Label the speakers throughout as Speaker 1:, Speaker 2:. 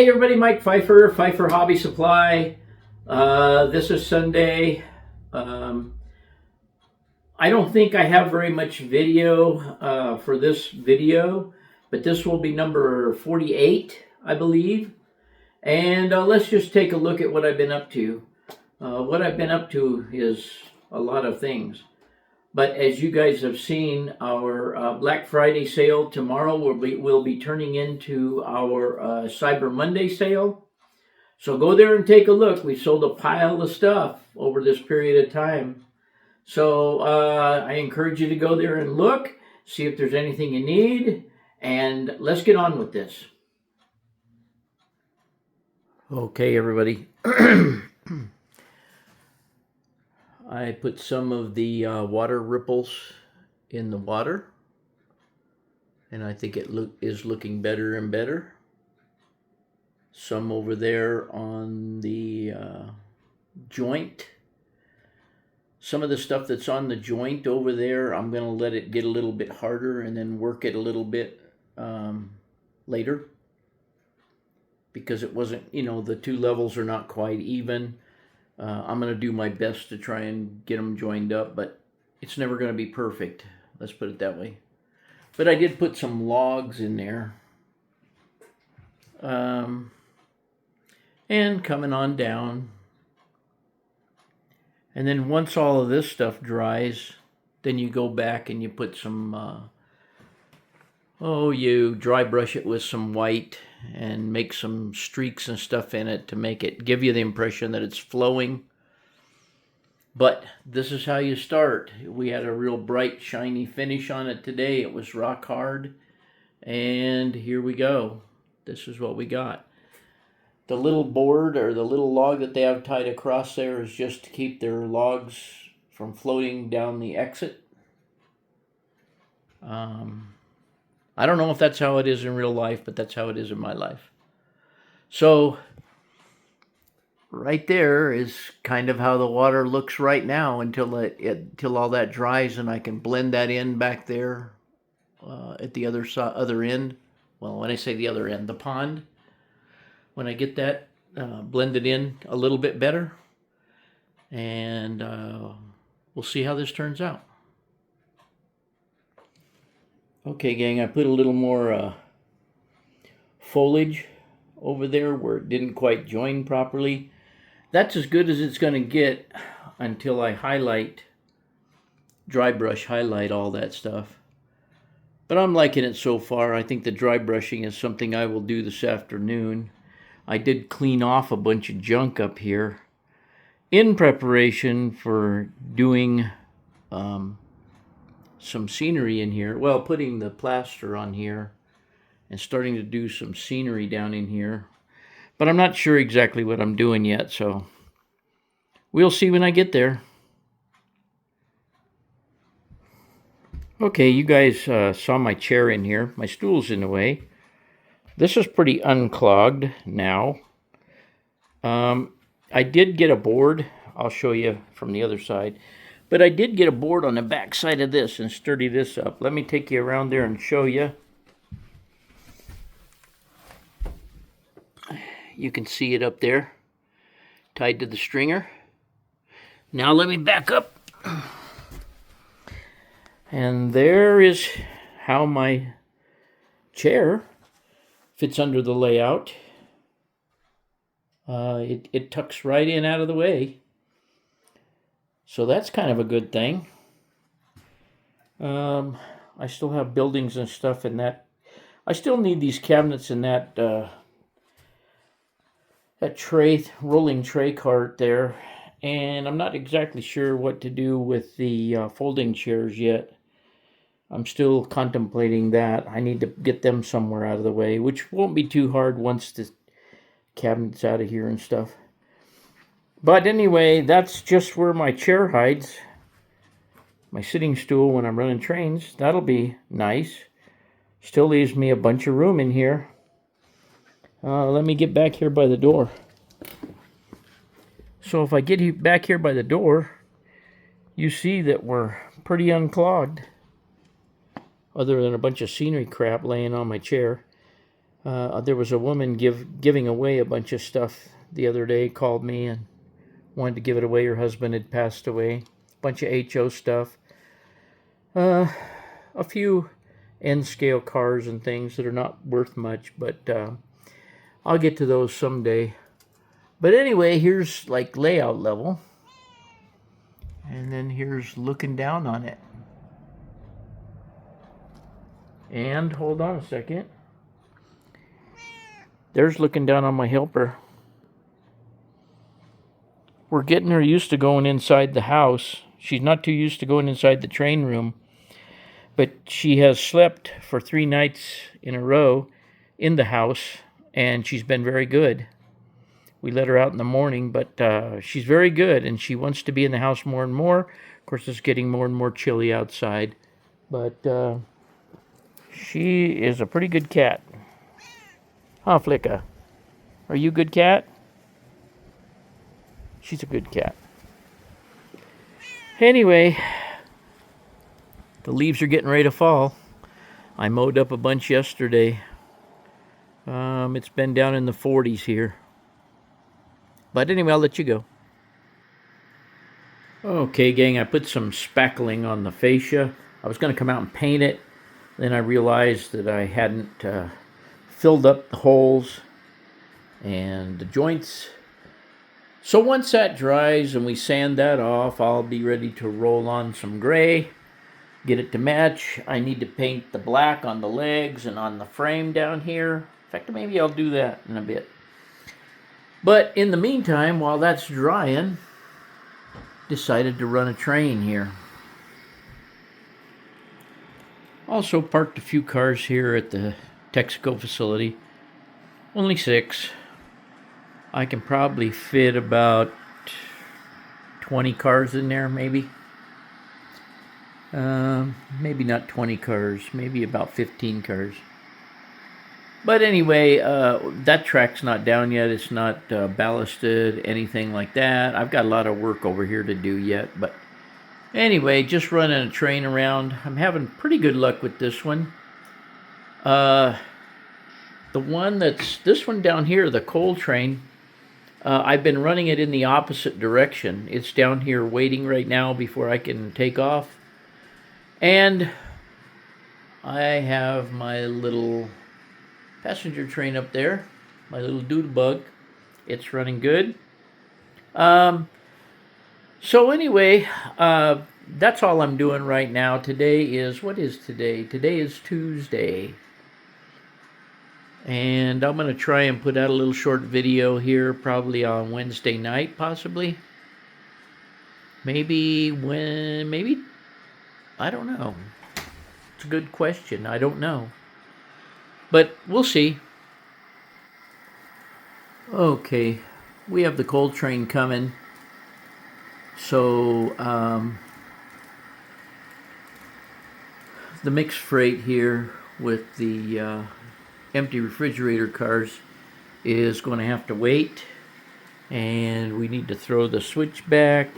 Speaker 1: Hey everybody, Mike Pfeiffer Hobby Supply. This is Sunday. I don't think I have very much video for this video, but this will be number 48, I believe. And let's just take a look at what I've been up to. What I've been up to is a lot of things. But as you guys have seen, our Black Friday sale tomorrow will be turning into our Cyber Monday sale. So go there and take a look. We sold a pile of stuff over this period of time. So I encourage you to go there and look, see if there's anything you need, and let's get on with this. Okay, everybody. I put some of the water ripples in the water, and I think it is looking better and better. Some over there on the joint. Some of the stuff that's on the joint over there, I'm going to let it get a little bit harder and then work it a little bit later, because it wasn't, the two levels are not quite even. I'm going to do my best to try and get them joined up, but it's never going to be perfect. Let's put it that way. But I did put some logs in there. And coming on down. And then once all of this stuff dries, then you go back and you put some, you dry brush it with some white and make some streaks and stuff in it to make it give you the impression that it's flowing. But this is how you start. We had a real bright, shiny finish on it today. It was rock hard. And here we go. This is what we got. The little board or the little log that they have tied across there is just to keep their logs from floating down the exit. I don't know if that's how it is in real life, but that's how it is in my life. So right there is kind of how the water looks right now until all that dries, and I can blend that in back there at the other end. Well, when I say the other end, the pond. When I get that blended in a little bit better, and we'll see how this turns out. Okay, gang, I put a little more foliage over there where it didn't quite join properly. That's as good as it's going to get until I dry brush highlight all that stuff. But I'm liking it so far. I think the dry brushing is something I will do this afternoon. I did clean off a bunch of junk up here in preparation for doing some scenery in here. Well, putting the plaster on here and starting to do some scenery down in here. But I'm not sure exactly what I'm doing yet, so we'll see when I get there. Okay, you guys saw my chair in here. My stool's in the way. This is pretty unclogged now. I did get a board. I'll show you from the other side. But I did get a board on the back side of this and sturdy this up. Let me take you around there and show you. You can see it up there, tied to the stringer. Now let me back up. And there is how my chair fits under the layout. It tucks right in out of the way. So that's kind of a good thing. I still have buildings and stuff in that. I still need these cabinets in that rolling tray cart there. And I'm not exactly sure what to do with the folding chairs yet. I'm still contemplating that. I need to get them somewhere out of the way, which won't be too hard once the cabinet's out of here and stuff. But anyway, that's just where my chair hides. My sitting stool when I'm running trains. That'll be nice. Still leaves me a bunch of room in here. Let me get back here by the door. So if I get back here by the door, you see that we're pretty unclogged. Other than a bunch of scenery crap laying on my chair. There was a woman giving away a bunch of stuff the other day, called me and wanted to give it away. Her husband had passed away. A bunch of HO stuff. A few N-scale cars and things that are not worth much, but I'll get to those someday. But anyway, here's like layout level. And then here's looking down on it. And hold on a second. There's looking down on my helper. We're getting her used to going inside the house. She's not too used to going inside the train room. But she has slept for 3 nights in a row in the house, and she's been very good. We let her out in the morning, but she's very good, and she wants to be in the house more and more. Of course, it's getting more and more chilly outside. But she is a pretty good cat. Huh, Flicka? Are you a good cat? She's a good cat. Anyway, the leaves are getting ready to fall. I mowed up a bunch yesterday. It's been down in the 40s here. But anyway, I'll let you go. Okay, gang, I put some spackling on the fascia. I was going to come out and paint it. Then I realized that I hadn't filled up the holes and the joints. So once that dries and we sand that off, I'll be ready to roll on some gray, get it to match. I need to paint the black on the legs and on the frame down here. In fact, maybe I'll do that in a bit. But in the meantime, while that's drying, decided to run a train here. Also parked a few cars here at the Texaco facility. Only 6. I can probably fit about 20 cars in there, maybe. Maybe not 20 cars, maybe about 15 cars. But anyway, that track's not down yet. It's not ballasted, anything like that. I've got a lot of work over here to do yet. But anyway, just running a train around. I'm having pretty good luck with this one. This one down here, the coal train, I've been running it in the opposite direction. It's down here waiting right now before I can take off. And I have my little passenger train up there, my little doodlebug. It's running good. So anyway, that's all I'm doing right now. Today is, what is today? Today is Tuesday. And I'm going to try and put out a little short video here, probably on Wednesday night, possibly. Maybe, I don't know. It's a good question. I don't know. But we'll see. Okay, we have the coal train coming. So, the mixed freight here with the empty refrigerator cars is going to have to wait, and we need to throw the switch back.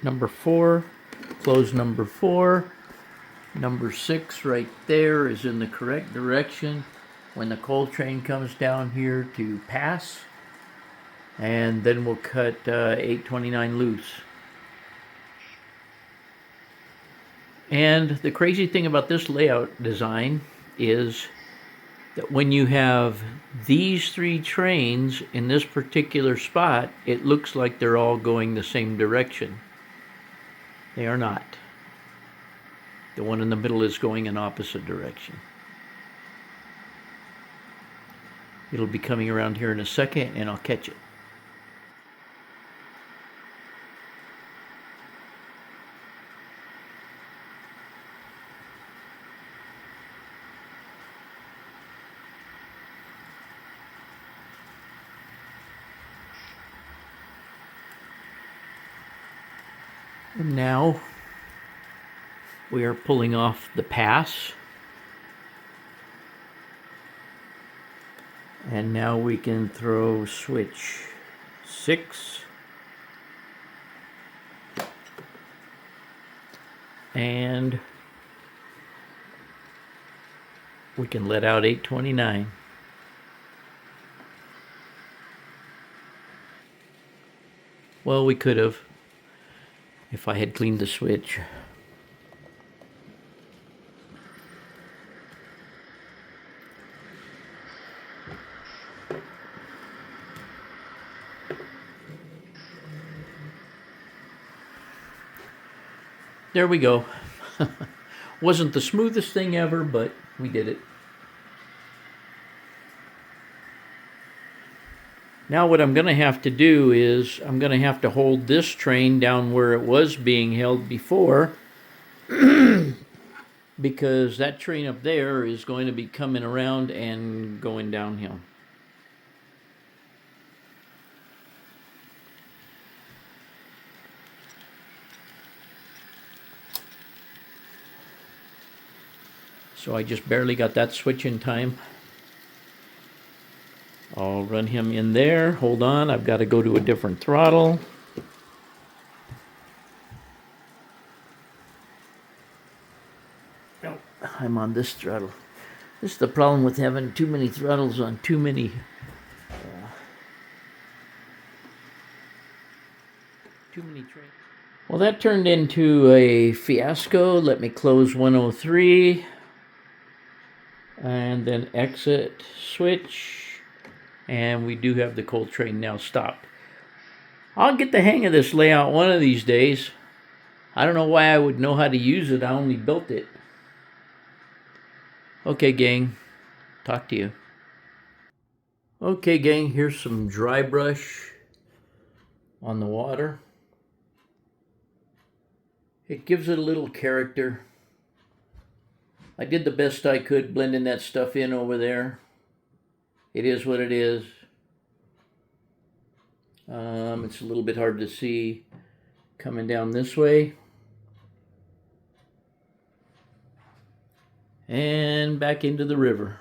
Speaker 1: Number 4, close number 4. Number 6 right there is in the correct direction when the coal train comes down here to pass, and then we'll cut 829 loose. And the crazy thing about this layout design is that when you have these 3 trains in this particular spot, it looks like they're all going the same direction. They are not. The one in the middle is going in opposite direction. It'll be coming around here in a second, and I'll catch it. And now we are pulling off the pass. And now we can throw switch 6. And we can let out 829. Well, we could have if I had cleaned the switch. There we go. Wasn't the smoothest thing ever, but we did it. Now what I'm going to have to do is I'm going to have to hold this train down where it was being held before because that train up there is going to be coming around and going downhill. So I just barely got that switch in time. I'll run him in there. Hold on, I've got to go to a different throttle. Oh, I'm on this throttle. This is the problem with having too many throttles on too many trains. Well, that turned into a fiasco. Let me close 103 and then exit, switch, and we do have the coal train now stopped. I'll get the hang of this layout one of these days. I don't know why I would know how to use it. I only built it. Okay, gang. Talk to you. Okay, gang. Here's some dry brush on the water. It gives it a little character. I did the best I could blending that stuff in over there. It is what it is. It's a little bit hard to see coming down this way. And back into the river.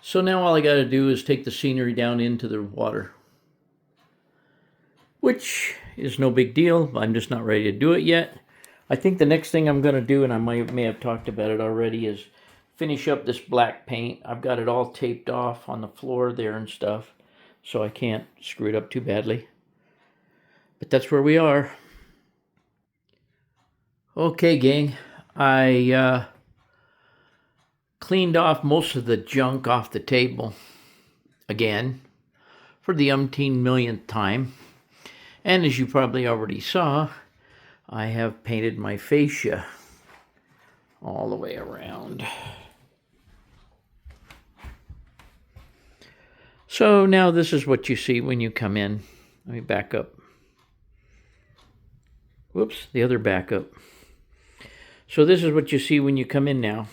Speaker 1: So now all I got to do is take the scenery down into the water, which is no big deal. I'm just not ready to do it yet. I think the next thing I'm going to do, and I may have talked about it already, is finish up this black paint. I've got it all taped off on the floor there and stuff, so I can't screw it up too badly. But that's where we are. Okay, gang. I cleaned off most of the junk off the table again for the umpteen millionth time. And as you probably already saw, I have painted my fascia all the way around. So now this is what you see when you come in. Let me back up. Whoops, the other backup. So this is what you see when you come in now.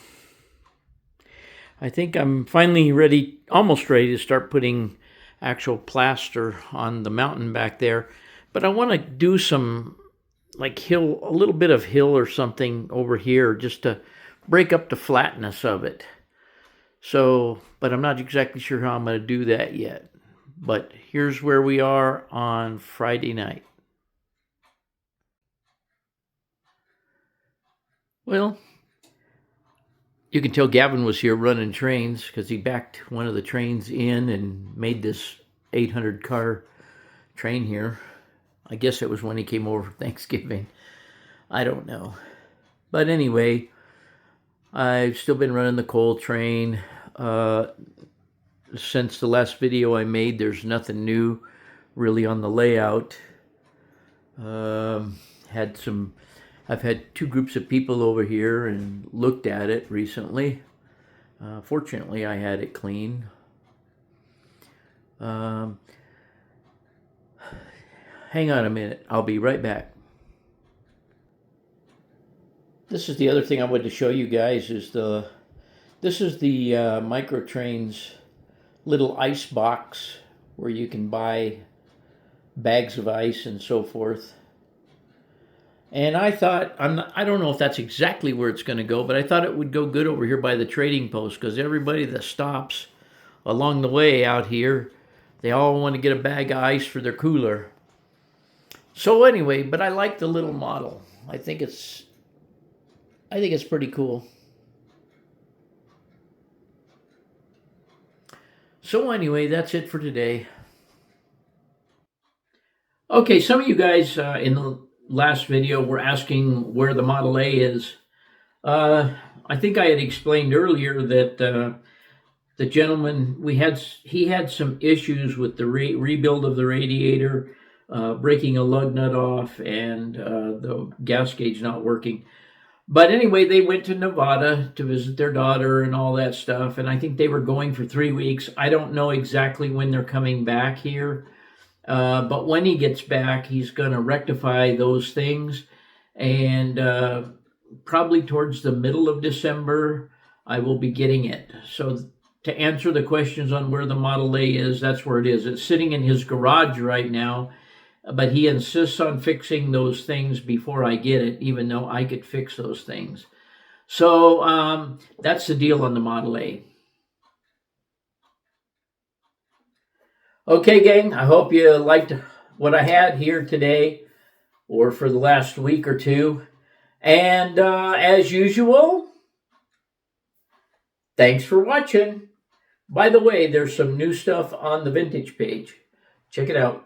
Speaker 1: I think I'm finally ready, almost ready to start putting actual plaster on the mountain back there. But I want to do some like hill, a little bit of hill or something over here just to break up the flatness of it. So, but I'm not exactly sure how I'm going to do that yet. But here's where we are on Friday night. Well, you can tell Gavin was here running trains because he backed one of the trains in and made this 800 car train here. I guess it was when he came over for Thanksgiving. I don't know. But anyway, I've still been running the coal train. Since the last video I made, there's nothing new really on the layout. I've had two groups of people over here and looked at it recently. Fortunately, I had it clean. Hang on a minute. I'll be right back. This is the other thing I wanted to show you guys is this is the Microtrains little ice box where you can buy bags of ice and so forth. And I thought, I don't know if that's exactly where it's going to go, but I thought it would go good over here by the trading post because everybody that stops along the way out here, they all want to get a bag of ice for their cooler. So anyway, but I like the little model. I think it's pretty cool. So anyway, that's it for today. Okay, some of you guys in the last video were asking where the Model A is. I think I had explained earlier that the gentleman he had some issues with the rebuild of the radiator, breaking a lug nut off, and the gas gauge not working. But anyway, they went to Nevada to visit their daughter and all that stuff. And I think they were going for 3 weeks. I don't know exactly when they're coming back here. But when he gets back, he's going to rectify those things. And probably towards the middle of December, I will be getting it. So to answer the questions on where the Model A is, that's where it is. It's sitting in his garage right now, but he insists on fixing those things before I get it, even though I could fix those things. So that's the deal on the Model A. Okay, gang, I hope you liked what I had here today or for the last week or two. And as usual, thanks for watching. By the way, there's some new stuff on the vintage page. Check it out.